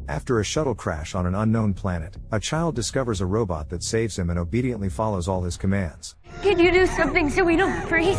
After a shuttle crash on an unknown planet, a child discovers a robot that saves him and obediently follows all his commands. Can you do something so we don't freeze?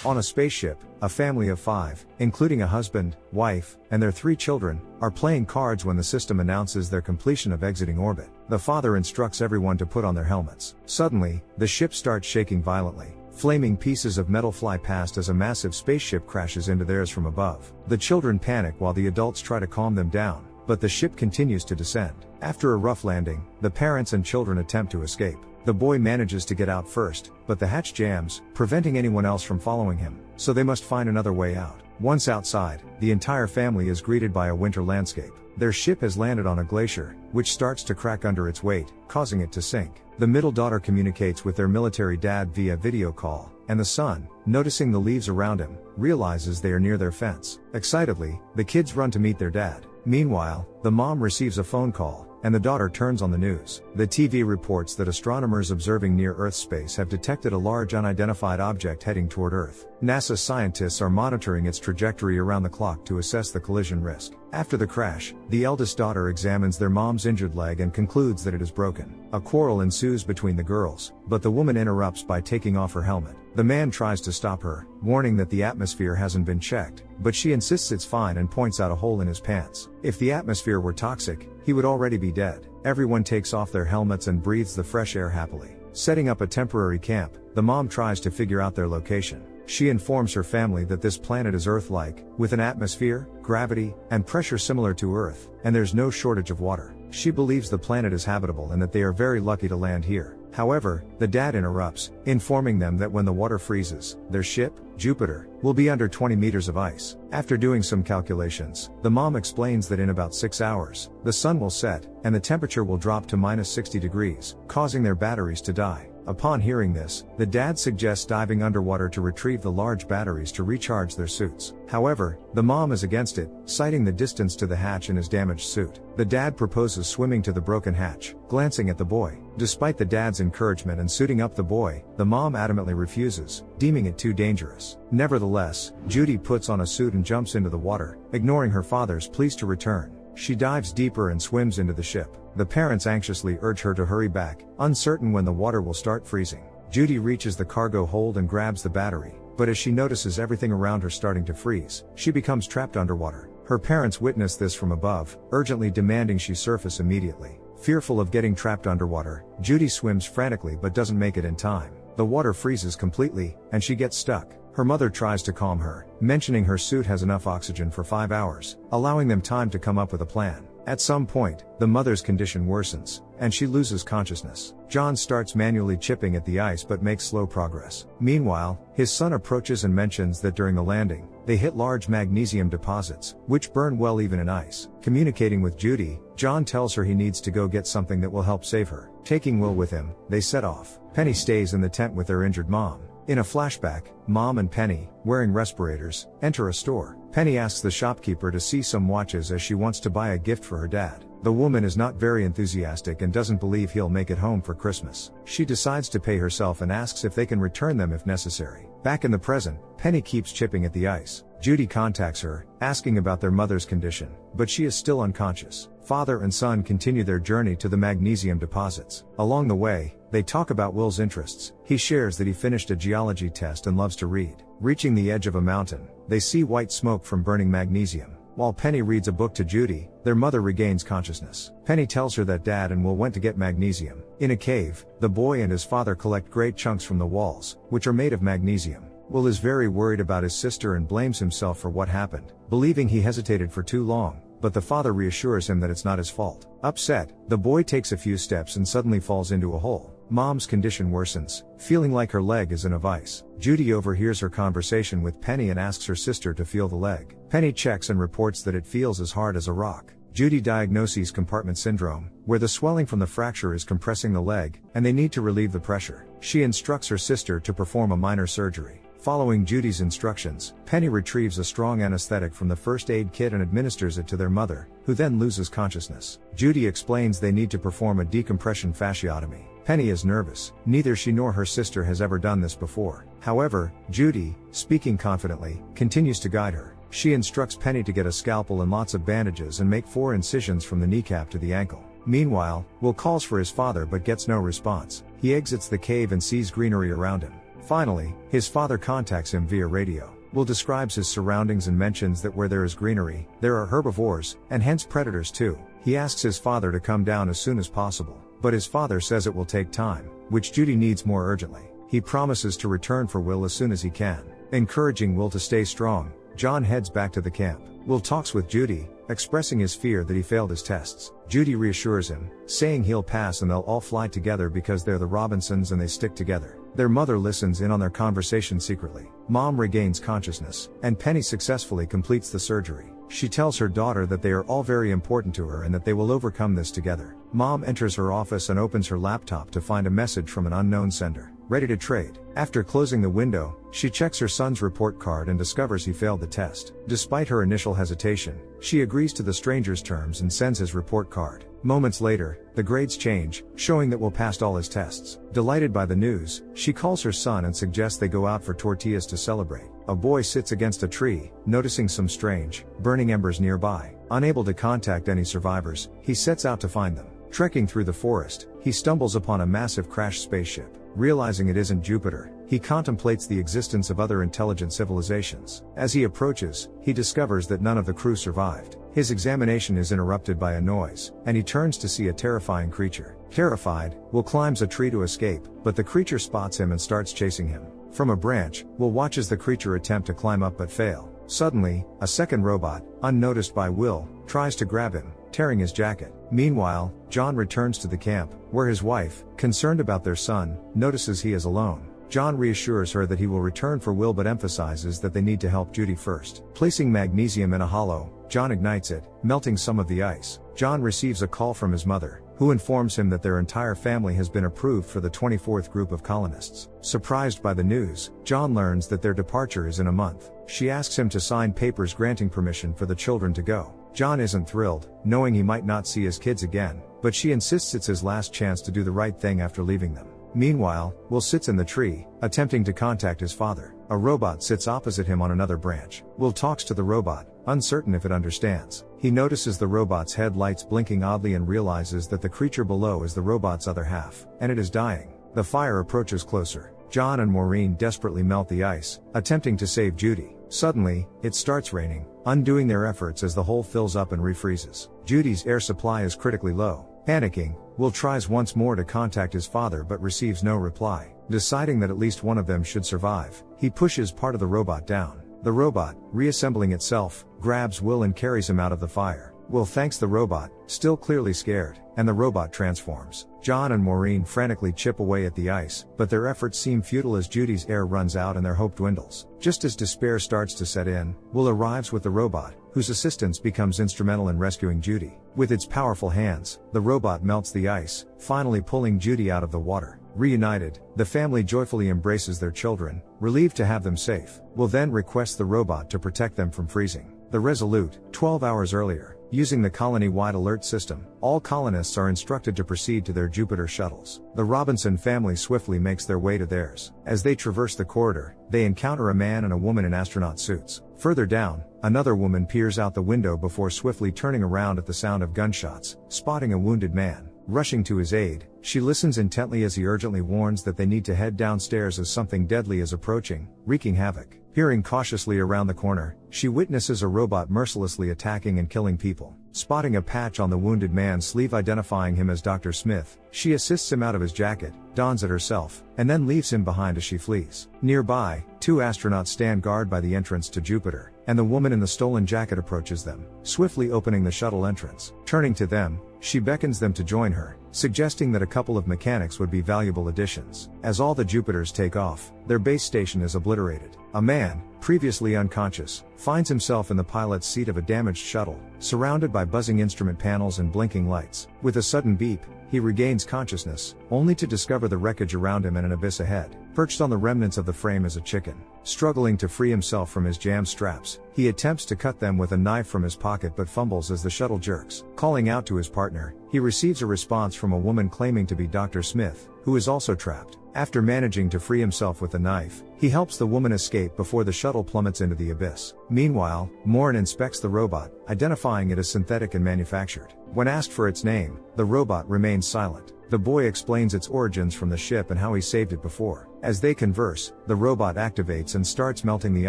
On a spaceship, a family of 5, including a husband, wife, and their 3 children, are playing cards when the system announces their completion of exiting orbit. The father instructs everyone to put on their helmets. Suddenly, the ship starts shaking violently. Flaming pieces of metal fly past as a massive spaceship crashes into theirs from above. The children panic while the adults try to calm them down, but the ship continues to descend. After a rough landing, the parents and children attempt to escape. The boy manages to get out first, but the hatch jams, preventing anyone else from following him, so they must find another way out. Once outside, the entire family is greeted by a winter landscape. Their ship has landed on a glacier, which starts to crack under its weight, causing it to sink. The middle daughter communicates with their military dad via video call, and the son, noticing the leaves around him, realizes they are near their fence. Excitedly, the kids run to meet their dad. Meanwhile, the mom receives a phone call, and the daughter turns on the news. The TV reports that astronomers observing near-Earth space have detected a large unidentified object heading toward Earth. NASA scientists are monitoring its trajectory around the clock to assess the collision risk. After the crash, the eldest daughter examines their mom's injured leg and concludes that it is broken. A quarrel ensues between the girls, but the woman interrupts by taking off her helmet. The man tries to stop her, warning that the atmosphere hasn't been checked, but she insists it's fine and points out a hole in his pants. If the atmosphere were toxic, he would already be dead. Everyone takes off their helmets and breathes the fresh air happily. Setting up a temporary camp, the mom tries to figure out their location. She informs her family that this planet is Earth-like, with an atmosphere, gravity, and pressure similar to Earth, and there's no shortage of water. She believes the planet is habitable and that they are very lucky to land here. However, the dad interrupts, informing them that when the water freezes, their ship, Jupiter, will be under 20 meters of ice. After doing some calculations, the mom explains that in about 6 hours, the sun will set, and the temperature will drop to -60 degrees, causing their batteries to die. Upon hearing this, the dad suggests diving underwater to retrieve the large batteries to recharge their suits. However, the mom is against it, citing the distance to the hatch in his damaged suit. The dad proposes swimming to the broken hatch, glancing at the boy. Despite the dad's encouragement and suiting up the boy, the mom adamantly refuses, deeming it too dangerous. Nevertheless, Judy puts on a suit and jumps into the water, ignoring her father's pleas to return. She dives deeper and swims into the ship. The parents anxiously urge her to hurry back, uncertain when the water will start freezing. Judy reaches the cargo hold and grabs the battery, but as she notices everything around her starting to freeze, she becomes trapped underwater. Her parents witness this from above, urgently demanding she surface immediately. Fearful of getting trapped underwater, Judy swims frantically but doesn't make it in time. The water freezes completely, and she gets stuck. Her mother tries to calm her, mentioning her suit has enough oxygen for 5 hours, allowing them time to come up with a plan. At some point, the mother's condition worsens, and she loses consciousness. John starts manually chipping at the ice but makes slow progress. Meanwhile, his son approaches and mentions that during the landing, they hit large magnesium deposits, which burn well even in ice. Communicating with Judy, John tells her he needs to go get something that will help save her. Taking Will with him, they set off. Penny stays in the tent with their injured mom. In a flashback, Mom and Penny, wearing respirators, enter a store. Penny asks the shopkeeper to see some watches as she wants to buy a gift for her dad. The woman is not very enthusiastic and doesn't believe he'll make it home for Christmas. She decides to pay herself and asks if they can return them if necessary. Back in the present, Penny keeps chipping at the ice. Judy contacts her, asking about their mother's condition, but she is still unconscious. Father and son continue their journey to the magnesium deposits. Along the way, they talk about Will's interests. He shares that he finished a geology test and loves to read. Reaching the edge of a mountain, they see white smoke from burning magnesium. While Penny reads a book to Judy, their mother regains consciousness. Penny tells her that Dad and Will went to get magnesium. In a cave, the boy and his father collect great chunks from the walls, which are made of magnesium. Will is very worried about his sister and blames himself for what happened, believing he hesitated for too long, but the father reassures him that it's not his fault. Upset, the boy takes a few steps and suddenly falls into a hole. Mom's condition worsens, feeling like her leg is in a vice. Judy overhears her conversation with Penny and asks her sister to feel the leg. Penny checks and reports that it feels as hard as a rock. Judy diagnoses compartment syndrome, where the swelling from the fracture is compressing the leg, and they need to relieve the pressure. She instructs her sister to perform a minor surgery. Following Judy's instructions, Penny retrieves a strong anesthetic from the first aid kit and administers it to their mother, who then loses consciousness. Judy explains they need to perform a decompression fasciotomy. Penny is nervous. Neither she nor her sister has ever done this before. However, Judy, speaking confidently, continues to guide her. She instructs Penny to get a scalpel and lots of bandages and make 4 incisions from the kneecap to the ankle. Meanwhile, Will calls for his father but gets no response. He exits the cave and sees greenery around him. Finally, his father contacts him via radio. Will describes his surroundings and mentions that where there is greenery, there are herbivores, and hence predators too. He asks his father to come down as soon as possible, but his father says it will take time, which Judy needs more urgently. He promises to return for Will as soon as he can. Encouraging Will to stay strong, John heads back to the camp. Will talks with Judy, expressing his fear that he failed his tests. Judy reassures him, saying he'll pass and they'll all fly together because they're the Robinsons and they stick together. Their mother listens in on their conversation secretly. Mom regains consciousness, and Penny successfully completes the surgery. She tells her daughter that they are all very important to her and that they will overcome this together. Mom enters her office and opens her laptop to find a message from an unknown sender. Ready to trade. After closing the window, she checks her son's report card and discovers he failed the test. Despite her initial hesitation, she agrees to the stranger's terms and sends his report card. Moments later, the grades change, showing that Will passed all his tests. Delighted by the news, she calls her son and suggests they go out for tortillas to celebrate. A boy sits against a tree, noticing some strange, burning embers nearby. Unable to contact any survivors, he sets out to find them. Trekking through the forest, he stumbles upon a massive crashed spaceship. Realizing it isn't Jupiter, he contemplates the existence of other intelligent civilizations. As he approaches, he discovers that none of the crew survived. His examination is interrupted by a noise, and he turns to see a terrifying creature. Terrified, Will climbs a tree to escape, but the creature spots him and starts chasing him. From a branch, Will watches the creature attempt to climb up but fail. Suddenly, a second robot, unnoticed by Will, tries to grab him, tearing his jacket. Meanwhile, John returns to the camp, where his wife, concerned about their son, notices he is alone. John reassures her that he will return for Will but emphasizes that they need to help Judy first. Placing magnesium in a hollow, John ignites it, melting some of the ice. John receives a call from his mother, who informs him that their entire family has been approved for the 24th group of colonists. Surprised by the news, John learns that their departure is in a month. She asks him to sign papers granting permission for the children to go. John isn't thrilled, knowing he might not see his kids again, but she insists it's his last chance to do the right thing after leaving them. Meanwhile, Will sits in the tree, attempting to contact his father. A robot sits opposite him on another branch. Will talks to the robot, uncertain if it understands. He notices the robot's headlights blinking oddly and realizes that the creature below is the robot's other half, and it is dying. The fire approaches closer. John and Maureen desperately melt the ice, attempting to save Judy. Suddenly, it starts raining, undoing their efforts as the hole fills up and refreezes. Judy's air supply is critically low. Panicking, Will tries once more to contact his father but receives no reply. Deciding that at least one of them should survive, he pushes part of the robot down. The robot, reassembling itself, grabs Will and carries him out of the fire. Will thanks the robot, still clearly scared, and the robot transforms. John and Maureen frantically chip away at the ice, but their efforts seem futile as Judy's air runs out and their hope dwindles. Just as despair starts to set in, Will arrives with the robot, whose assistance becomes instrumental in rescuing Judy. With its powerful hands, the robot melts the ice, finally pulling Judy out of the water. Reunited, the family joyfully embraces their children, relieved to have them safe. Will then requests the robot to protect them from freezing. The Resolute, 12 hours earlier, using the colony-wide alert system, all colonists are instructed to proceed to their Jupiter shuttles. The Robinson family swiftly makes their way to theirs. As they traverse the corridor, they encounter a man and a woman in astronaut suits. Further down, another woman peers out the window before swiftly turning around at the sound of gunshots, spotting a wounded man. Rushing to his aid, she listens intently as he urgently warns that they need to head downstairs as something deadly is approaching, wreaking havoc. Peering cautiously around the corner, she witnesses a robot mercilessly attacking and killing people. Spotting a patch on the wounded man's sleeve identifying him as Dr. Smith, she assists him out of his jacket, dons it herself, and then leaves him behind as she flees. Nearby, 2 astronauts stand guard by the entrance to Jupiter, and the woman in the stolen jacket approaches them, swiftly opening the shuttle entrance. Turning to them, she beckons them to join her, suggesting that a couple of mechanics would be valuable additions. As all the Jupiters take off, their base station is obliterated. A man, previously unconscious, finds himself in the pilot's seat of a damaged shuttle, surrounded by buzzing instrument panels and blinking lights. With a sudden beep, he regains consciousness, only to discover the wreckage around him and an abyss ahead. Perched on the remnants of the frame is a chicken. Struggling to free himself from his jam straps, he attempts to cut them with a knife from his pocket but fumbles as the shuttle jerks. Calling out to his partner, he receives a response from a woman claiming to be Dr. Smith, who is also trapped. After managing to free himself with the knife, he helps the woman escape before the shuttle plummets into the abyss. Meanwhile, Morin inspects the robot, identifying it as synthetic and manufactured. When asked for its name, the robot remains silent. The boy explains its origins from the ship and how he saved it before. As they converse, the robot activates and starts melting the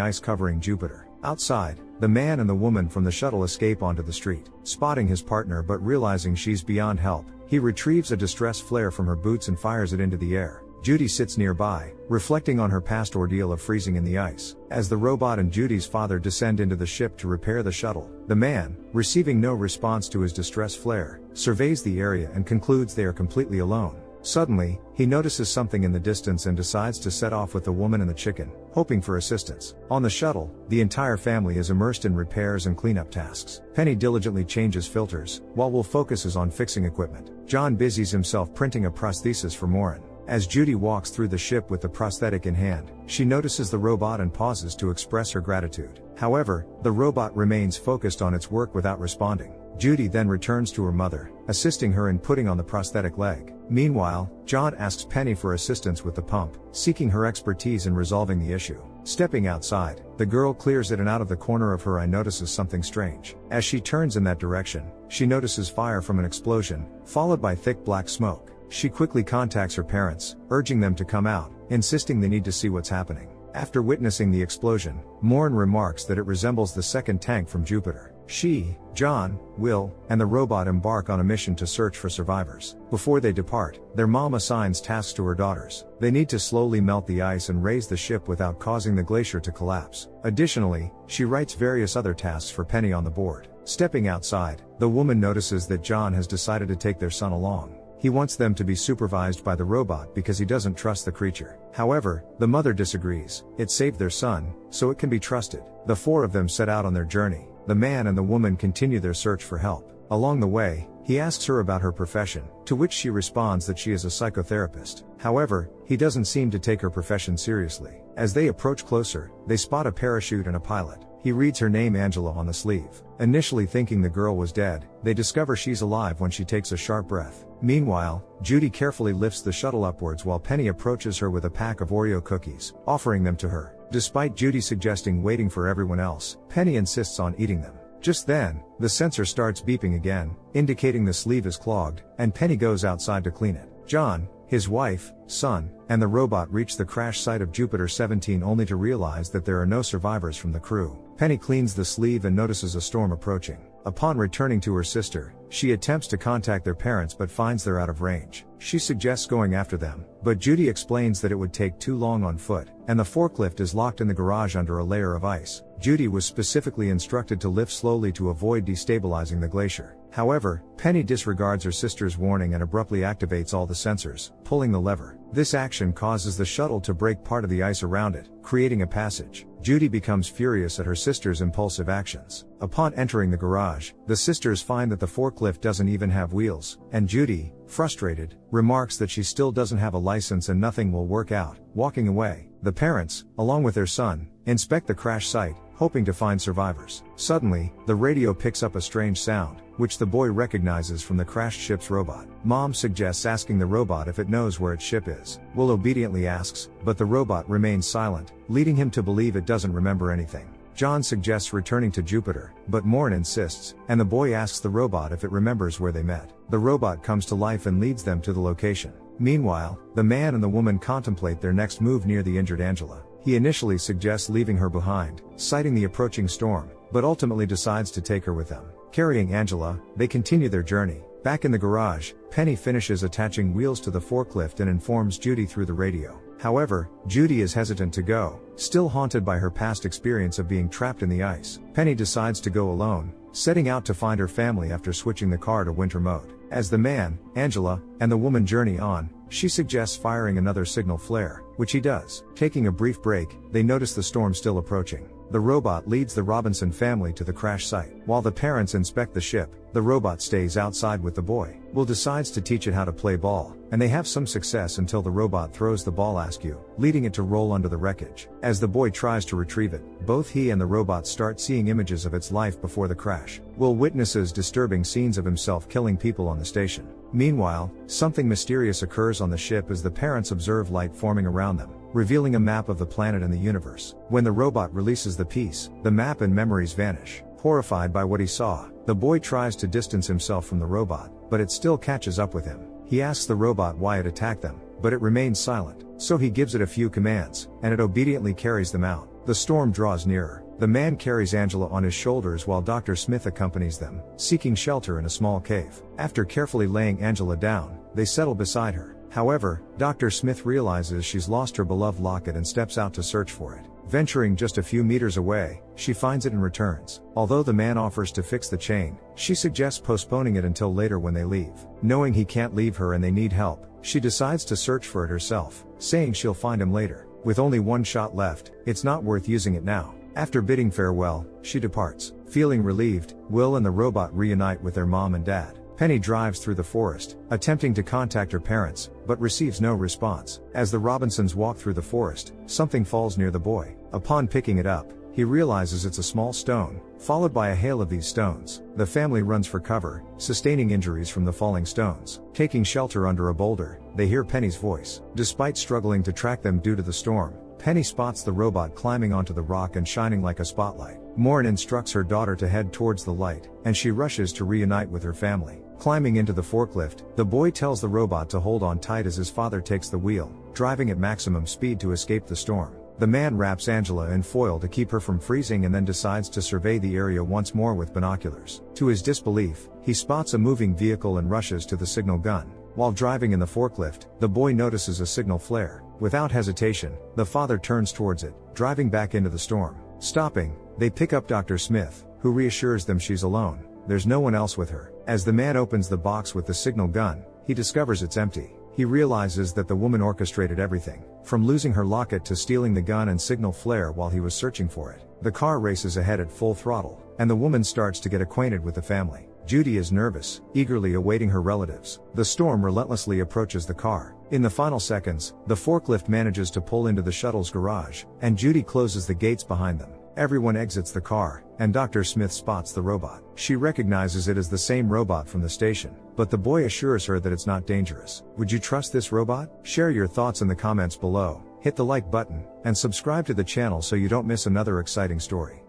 ice covering Jupiter. Outside, the man and the woman from the shuttle escape onto the street. Spotting his partner but realizing she's beyond help, he retrieves a distress flare from her boots and fires it into the air. Judy sits nearby, reflecting on her past ordeal of freezing in the ice. As the robot and Judy's father descend into the ship to repair the shuttle, the man, receiving no response to his distress flare, surveys the area and concludes they are completely alone. Suddenly, he notices something in the distance and decides to set off with the woman and the chicken, hoping for assistance. On the shuttle, the entire family is immersed in repairs and cleanup tasks. Penny diligently changes filters, while Will focuses on fixing equipment. John busies himself printing a prosthesis for Morin. As Judy walks through the ship with the prosthetic in hand, she notices the robot and pauses to express her gratitude. However, the robot remains focused on its work without responding. Judy then returns to her mother, assisting her in putting on the prosthetic leg. Meanwhile, John asks Penny for assistance with the pump, seeking her expertise in resolving the issue. Stepping outside, the girl clears it and out of the corner of her eye notices something strange. As she turns in that direction, she notices fire from an explosion, followed by thick black smoke. She quickly contacts her parents, urging them to come out, insisting they need to see what's happening. After witnessing the explosion, Morin remarks that it resembles the second tank from Jupiter. She, John, Will, and the robot embark on a mission to search for survivors. Before they depart, their mom assigns tasks to her daughters. They need to slowly melt the ice and raise the ship without causing the glacier to collapse. Additionally, she writes various other tasks for Penny on the board. Stepping outside, the woman notices that John has decided to take their son along. He wants them to be supervised by the robot because he doesn't trust the creature. However, the mother disagrees. It saved their son, so it can be trusted. The four of them set out on their journey. The man and the woman continue their search for help. Along the way, he asks her about her profession, to which she responds that she is a psychotherapist. However, he doesn't seem to take her profession seriously. As they approach closer, they spot a parachute and a pilot. He reads her name Angela on the sleeve. Initially thinking the girl was dead, they discover she's alive when she takes a sharp breath. Meanwhile, Judy carefully lifts the shuttle upwards while Penny approaches her with a pack of Oreo cookies, offering them to her. Despite Judy suggesting waiting for everyone else, Penny insists on eating them. Just then, the sensor starts beeping again, indicating the sleeve is clogged, and Penny goes outside to clean it. John, his wife, son, and the robot reach the crash site of Jupiter 17 only to realize that there are no survivors from the crew. Penny cleans the sleeve and notices a storm approaching. Upon returning to her sister, she attempts to contact their parents but finds they're out of range. She suggests going after them, but Judy explains that it would take too long on foot, and the forklift is locked in the garage under a layer of ice. Judy was specifically instructed to lift slowly to avoid destabilizing the glacier. However, Penny disregards her sister's warning and abruptly activates all the sensors, pulling the lever. This action causes the shuttle to break part of the ice around it, creating a passage. Judy becomes furious at her sister's impulsive actions. Upon entering the garage, the sisters find that the forklift doesn't even have wheels, and Judy, frustrated, remarks that she still doesn't have a license and nothing will work out. Walking away, the parents, along with their son, inspect the crash site, hoping to find survivors. Suddenly, the radio picks up a strange sound, which the boy recognizes from the crashed ship's robot. Mom suggests asking the robot if it knows where its ship is. Will obediently asks, but the robot remains silent, leading him to believe it doesn't remember anything. John suggests returning to Jupiter, but Morin insists, and the boy asks the robot if it remembers where they met. The robot comes to life and leads them to the location. Meanwhile, the man and the woman contemplate their next move near the injured Angela. He initially suggests leaving her behind, citing the approaching storm, but ultimately decides to take her with them. Carrying Angela, they continue their journey. Back in the garage, Penny finishes attaching wheels to the forklift and informs Judy through the radio. However, Judy is hesitant to go, still haunted by her past experience of being trapped in the ice. Penny decides to go alone, setting out to find her family after switching the car to winter mode. As the man, Angela, and the woman journey on, she suggests firing another signal flare, which he does. Taking a brief break, they notice the storm still approaching. The robot leads the Robinson family to the crash site. While the parents inspect the ship, the robot stays outside with the boy. Will decides to teach it how to play ball, and they have some success until the robot throws the ball askew, leading it to roll under the wreckage. As the boy tries to retrieve it, both he and the robot start seeing images of its life before the crash. Will witnesses disturbing scenes of himself killing people on the station. Meanwhile, something mysterious occurs on the ship as the parents observe light forming around them, revealing a map of the planet and the universe. When the robot releases the piece, the map and memories vanish. Horrified by what he saw, the boy tries to distance himself from the robot, but it still catches up with him. He asks the robot why it attacked them, but it remains silent, so he gives it a few commands, and it obediently carries them out. The storm draws nearer. The man carries Angela on his shoulders while Dr. Smith accompanies them, seeking shelter in a small cave. After carefully laying Angela down, they settle beside her. However, Dr. Smith realizes she's lost her beloved locket and steps out to search for it. Venturing just a few meters away, she finds it and returns. Although the man offers to fix the chain, she suggests postponing it until later when they leave. Knowing he can't leave her and they need help, she decides to search for it herself, saying she'll find him later. With only one shot left, it's not worth using it now. After bidding farewell, she departs. Feeling relieved, Will and the robot reunite with their mom and dad. Penny drives through the forest, attempting to contact her parents, but receives no response. As the Robinsons walk through the forest, something falls near the boy. Upon picking it up, he realizes it's a small stone, followed by a hail of these stones. The family runs for cover, sustaining injuries from the falling stones. Taking shelter under a boulder, they hear Penny's voice. Despite struggling to track them due to the storm, Penny spots the robot climbing onto the rock and shining like a spotlight. Maureen instructs her daughter to head towards the light, and she rushes to reunite with her family. Climbing into the forklift, the boy tells the robot to hold on tight as his father takes the wheel, driving at maximum speed to escape the storm. The man wraps Angela in foil to keep her from freezing and then decides to survey the area once more with binoculars. To his disbelief, he spots a moving vehicle and rushes to the signal gun. While driving in the forklift, the boy notices a signal flare. Without hesitation, the father turns towards it, driving back into the storm. Stopping, they pick up Dr. Smith, who reassures them she's alone. There's no one else with her. As the man opens the box with the signal gun, he discovers it's empty. He realizes that the woman orchestrated everything, from losing her locket to stealing the gun and signal flare while he was searching for it. The car races ahead at full throttle, and the woman starts to get acquainted with the family. Judy is nervous, eagerly awaiting her relatives. The storm relentlessly approaches the car. In the final seconds, the forklift manages to pull into the shuttle's garage, and Judy closes the gates behind them. Everyone exits the car, and Dr. Smith spots the robot. She recognizes it as the same robot from the station, but the boy assures her that it's not dangerous. Would you trust this robot? Share your thoughts in the comments below, hit the like button, and subscribe to the channel so you don't miss another exciting story.